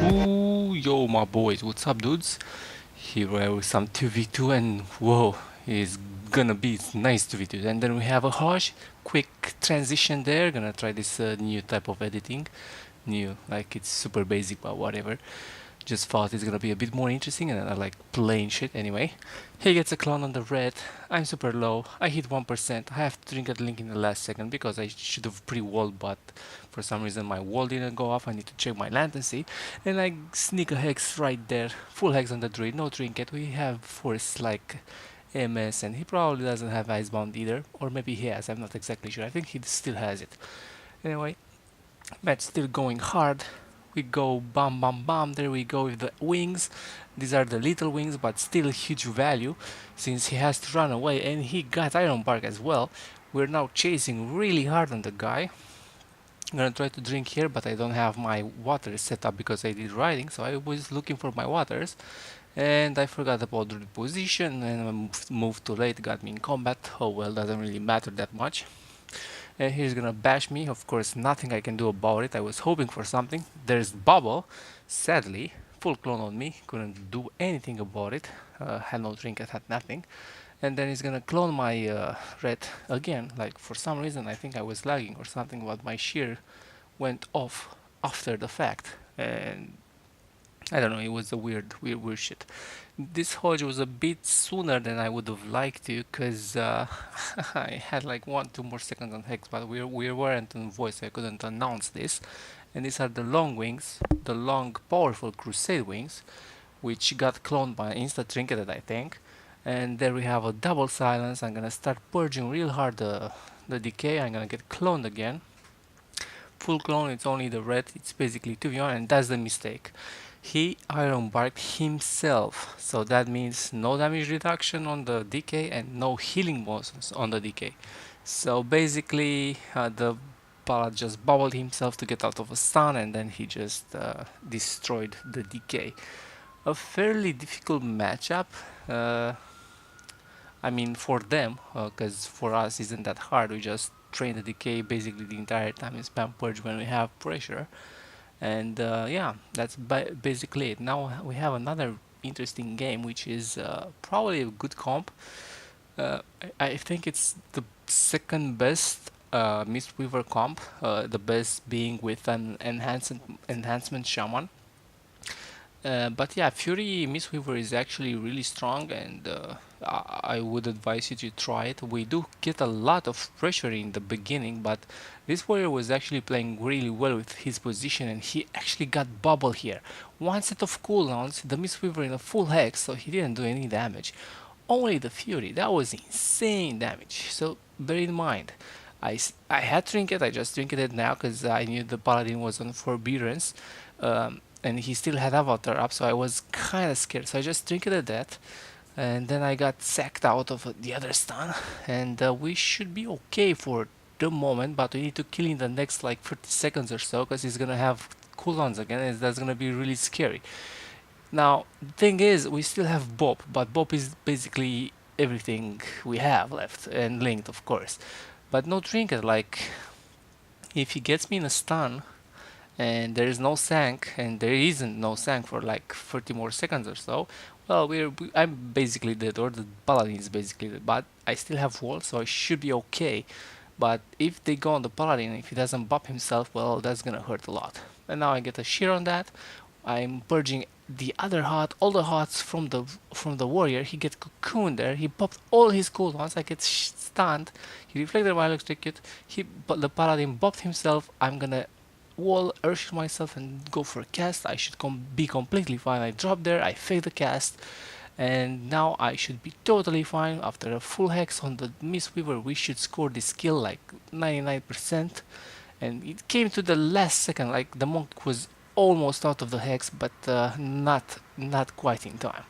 Ooh, yo, my boys, what's up, dudes? Here we are with some 2v2, and whoa, it's gonna be nice 2v2. And then we have a harsh, quick transition there. Gonna try this new type of editing. New, like it's super basic, but whatever. Just thought it's gonna be a bit more interesting, and I like plain shit anyway. He gets a clone on the red. I'm super low. I hit 1%. I have to drink a link in the last second because I should have pre-walled, but for some reason my wall didn't go off. I need to check my latency, and I sneak a hex right there. Full hex on the druid, no trinket. We have force like MS, and he probably doesn't have icebound either, or maybe he has. I'm not exactly sure. I think he still has it. Anyway, match still going hard. We go bam bam bam, there we go with the wings. These are the little wings, but still huge value since he has to run away, and he got iron bark as well. We're now chasing really hard on the guy. I'm gonna try to drink here, but I don't have my water set up because I did riding, so I was looking for my waters. And I forgot about the position, and I moved too late, got me in combat. Oh well, doesn't really matter that much. And he's gonna bash me. Of course, nothing I can do about it. I was hoping for something. There's bubble. Sadly, full clone on me. Couldn't do anything about it. Had no trinket, had nothing. And then he's gonna clone my red again. Like for some reason, I think I was lagging or something, but my shear went off after the fact. And I don't know, it was a weird shit. This Hodge was a bit sooner than I would have liked to, cause I had like 1-2 more seconds on Hex, but we weren't on voice, so I couldn't announce this. And these are the long wings, the long powerful crusade wings, which got cloned by Insta Trinketed, I think. And there we have a double silence. I'm gonna start purging real hard the decay. I'm gonna get cloned again. Full clone, it's only the red, it's basically 2v1, and that's the mistake. He iron barked himself, so that means no damage reduction on the decay and no healing bonuses on the decay. So basically, the Palat just bubbled himself to get out of a stun, and then he just destroyed the decay. A fairly difficult matchup. I mean, for them, because for us isn't that hard. We just train the decay basically the entire time and spam purge when we have pressure. And yeah, that's basically it. Now we have another interesting game, which is probably a good comp. I think it's the second best Mistweaver comp, the best being with an enhancement shaman. But yeah, Fury Mistweaver is actually really strong, and I would advise you to try it. We do get a lot of pressure in the beginning, but this warrior was actually playing really well with his position, and he actually got bubble here. One set of cooldowns, the Mistweaver in a full hex, so he didn't do any damage. Only the Fury, that was insane damage, so bear in mind. I had Trinket, I just Trinketed now because I knew the Paladin was on Forbearance. And he still had Avatar up, so I was kind of scared. So I just trinketed that, and then I got sacked out of the other stun, and we should be okay for the moment, but we need to kill in the next like 30 seconds or so, because he's gonna have cooldowns again, and that's gonna be really scary. Now, the thing is, we still have Bob, but Bob is basically everything we have left, and linked, of course. But no trinket, like, if he gets me in a stun, and there is no sank, and there isn't no sank for like 30 more seconds or so, well, I'm basically dead, or the paladin is basically dead, but I still have wall, so I should be okay. But if they go on the paladin, if he doesn't bop himself, well, that's gonna hurt a lot. And now I get a shear on that. I'm purging the other hot, all the hots from the warrior. He gets cocooned there. He popped all his cooldowns. I get stunned. He reflected my electrocute. But the paladin bopped himself. I'm gonna wall, urge myself and go for a cast. I should be completely fine. I drop there, I fake the cast, and now I should be totally fine. After a full hex on the Mistweaver, we should score this kill like 99%. And it came to the last second, like the monk was almost out of the hex, but not quite in time.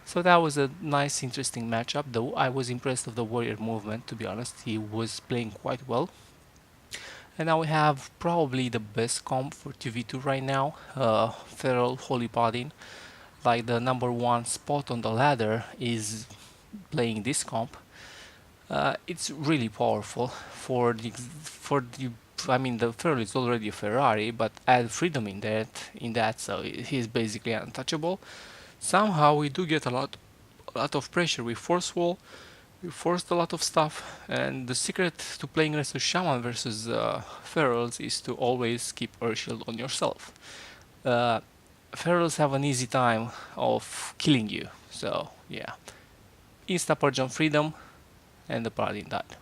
So that was a nice, interesting matchup. Though I was impressed of the warrior movement. To be honest, he was playing quite well. And now we have probably the best comp for 2v2 right now, Feral Holy Paladin. Like the number one spot on the ladder is playing this comp. It's really powerful for the. I mean, the Ferrari is already a Ferrari, but add freedom in that, so he's basically untouchable. Somehow we do get a lot of pressure. We force wall, we forced a lot of stuff, and the secret to playing Resto Shaman versus Ferals is to always keep Earth Shield on yourself. Uh, Ferals have an easy time of killing you, so yeah. Insta purge on freedom, and the paladin died.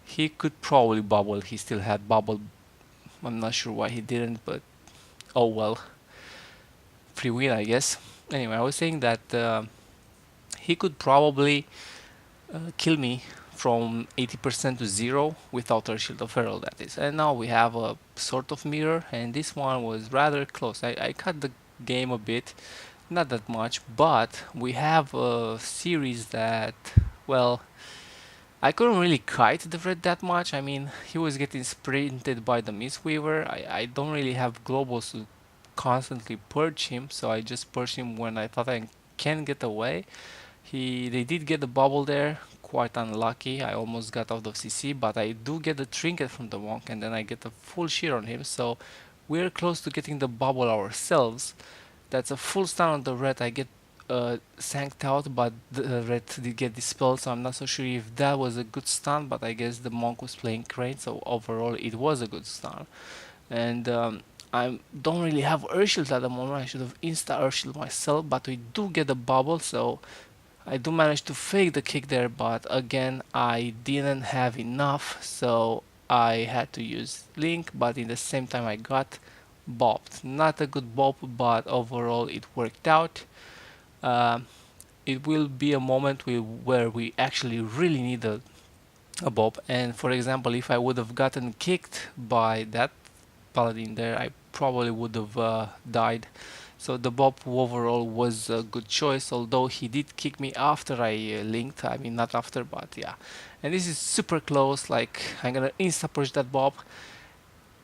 He could probably bubble. He still had bubble. I'm not sure why he didn't, but oh well. Free win, I guess. Anyway, I was saying that he could probably kill me from 80% to 0 without our shield of feral, that is. And now we have a sort of mirror, and this one was rather close. I cut the game a bit, not that much, but we have a series that, well, I couldn't really kite the red that much. I mean, he was getting sprinted by the Mistweaver. I don't really have globals to constantly purge him, so I just purged him when I thought I can get away. They did get the bubble there, quite unlucky. I almost got out of CC, but I do get the trinket from the monk, and then I get a full shear on him. So we're close to getting the bubble ourselves. That's a full stun on the red. I get sanked out, but the red did get dispelled, so I'm not so sure if that was a good stun, but I guess the monk was playing great, so overall it was a good stun. And I don't really have Urshield at the moment. I should have insta Urshield myself, but we do get a bubble, so I do manage to fake the kick there, but again I didn't have enough, so I had to use Link, but in the same time I got bopped. Not a good bop, but overall it worked out. Um, it will be a moment where we actually really need a bop, and for example, if I would have gotten kicked by that paladin there, I probably would have died. So the Bob overall was a good choice, although he did kick me after I linked. I mean, not after, but yeah. And this is super close. Like, I'm gonna insta push that Bob.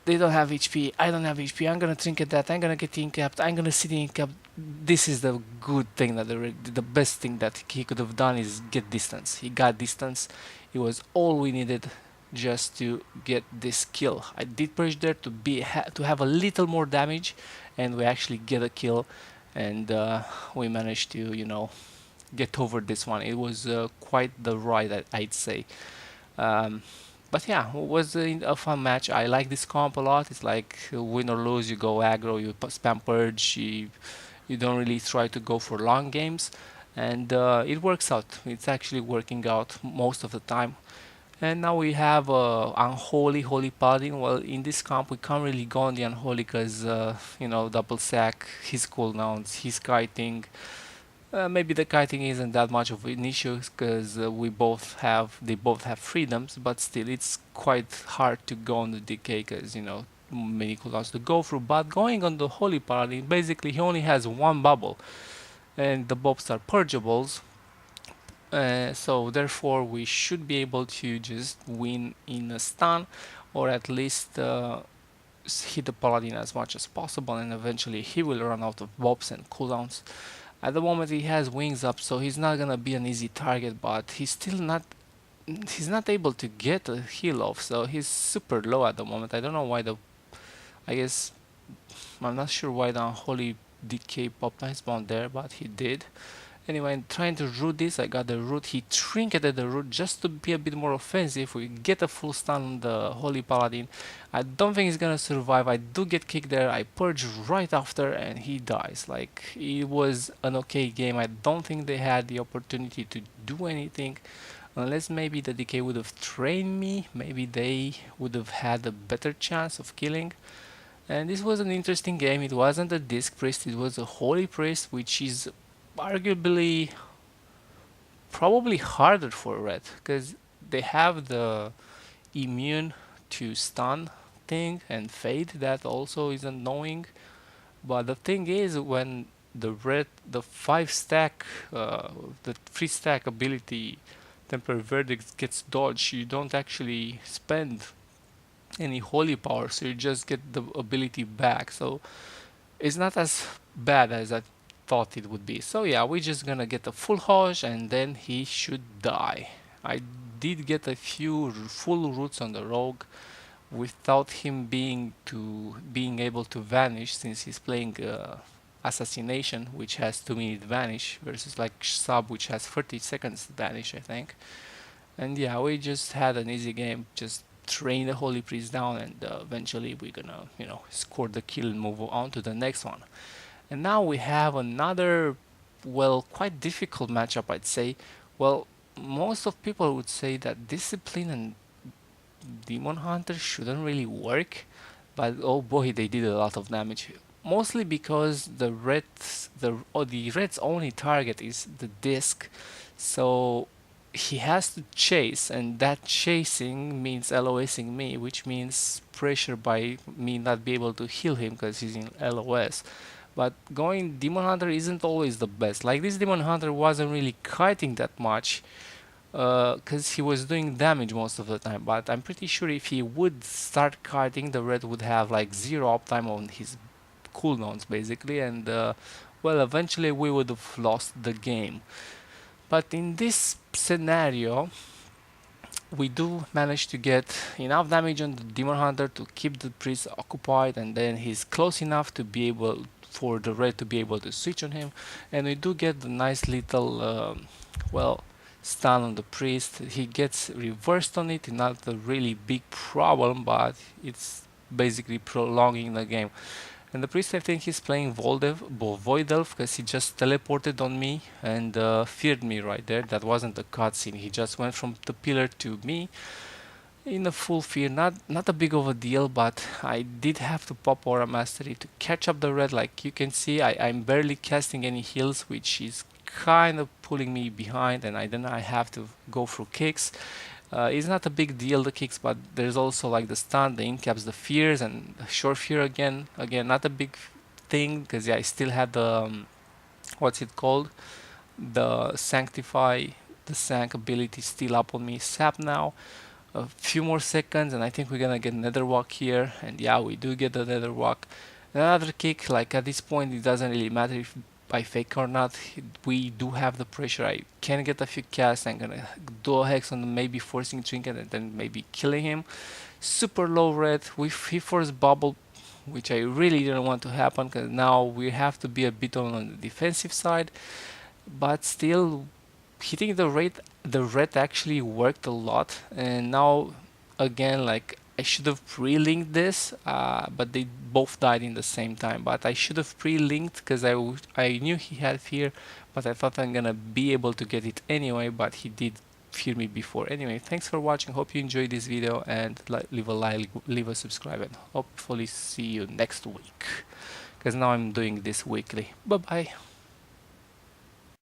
They don't have HP. I don't have HP. I'm gonna trinket that. I'm gonna get incapped. I'm gonna sit incapped. This is the good thing that the best thing that he could have done is get distance. He got distance. It was all we needed just to get this kill. I did push there to have a little more damage, and we actually get a kill, and we managed to get over this one. It was quite the ride, I'd say. Um, but yeah, it was a fun match. I like this comp a lot. It's like win or lose, you go aggro, you spam purge, you don't really try to go for long games, and it works out. It's actually working out most of the time. And now we have Unholy Holy Paladin. Well, in this comp we can't really go on the Unholy because, double sack, his cooldowns, his kiting. Maybe the kiting isn't that much of an issue because they both have freedoms, but still it's quite hard to go on the DK because, many cooldowns to go through. But going on the Holy Paladin, basically he only has one bubble and the bobs are purgeables. So therefore we should be able to just win in a stun, or at least hit the paladin as much as possible, and eventually he will run out of bobs and cooldowns. At the moment he has wings up, so he's not gonna be an easy target, but he's not able to get a heal off, so he's super low at the moment. I don't know why I guess I'm not sure why the unholy DK popped nice bound there, but he did. Anyway, I'm trying to root this. I got the root. He trinketed the root just to be a bit more offensive. We get a full stun on the Holy Paladin. I don't think he's gonna survive. I do get kicked there. I purge right after and he dies. Like, it was an okay game. I don't think they had the opportunity to do anything. Unless maybe the DK would have trained me. Maybe they would have had a better chance of killing. And this was an interesting game. It wasn't a Disc Priest. It was a Holy Priest, which is arguably probably harder for red because they have the immune to stun thing and fade that also is annoying, but the thing is when the 5 stack the 3 stack ability temporary verdict gets dodged, you don't actually spend any holy power, so you just get the ability back, so it's not as bad as I thought it would be. So yeah, we're just gonna get a full Hoj and then he should die. I did get a few full roots on the rogue without him being able to vanish, since he's playing assassination, which has 2 minute vanish, versus like sub, which has 30 seconds vanish, I think. And yeah, we just had an easy game, just train the holy priest down, and eventually we're gonna, score the kill and move on to the next one. And now we have another, well, quite difficult matchup, I'd say. Well, most of people would say that discipline and demon hunter shouldn't really work, but oh boy, they did a lot of damage. Mostly because the red's only target is the disc, so he has to chase, and that chasing means LOSing me, which means pressure by me not be able to heal him because he's in LOS. But going Demon Hunter isn't always the best. Like, this Demon Hunter wasn't really kiting that much because he was doing damage most of the time. But I'm pretty sure if he would start kiting, the red would have like zero uptime on his cooldowns basically, and well, eventually we would have lost the game. But in this scenario, we do manage to get enough damage on the Demon Hunter to keep the priest occupied, and then he's close enough to be able for the red to be able to switch on him, and we do get the nice little well, stun on the priest. He gets reversed on it, not a really big problem, but it's basically prolonging the game. And the priest, I think he's playing Void Elf, because he just teleported on me and feared me right there. That wasn't a cutscene. He just went from the pillar to me in a full fear. Not a big of a deal, but I did have to pop Aura Mastery to catch up the red. Like you can see, I'm barely casting any heals, which is kind of pulling me behind, and then I have to go through kicks. It's not a big deal, the kicks, but there's also like the stun, the incaps, the fears, and short fear again. Again, not a big thing, because yeah, I still had the what's it called, the sanctify, the sank ability still up on me. Sap now. A few more seconds, and I think we're gonna get another walk here. And yeah, we do get another walk. Another kick. Like at this point, it doesn't really matter if I fake or not. We do have the pressure. I can get a few casts. I'm gonna do a hex on maybe forcing trinket and then maybe killing him. Super low red with he forced bubble, which I really didn't want to happen, because now we have to be a bit on the defensive side. But still, hitting the red actually worked a lot. And now again, like, I should have pre-linked this, but they both died in the same time. But I should have pre-linked, because I knew he had fear, but I thought I'm gonna be able to get it anyway, but he did fear me before. Anyway, thanks for watching. Hope you enjoyed this video, and leave a like, leave a subscribe, and hopefully see you next week, because now I'm doing this weekly. Bye bye.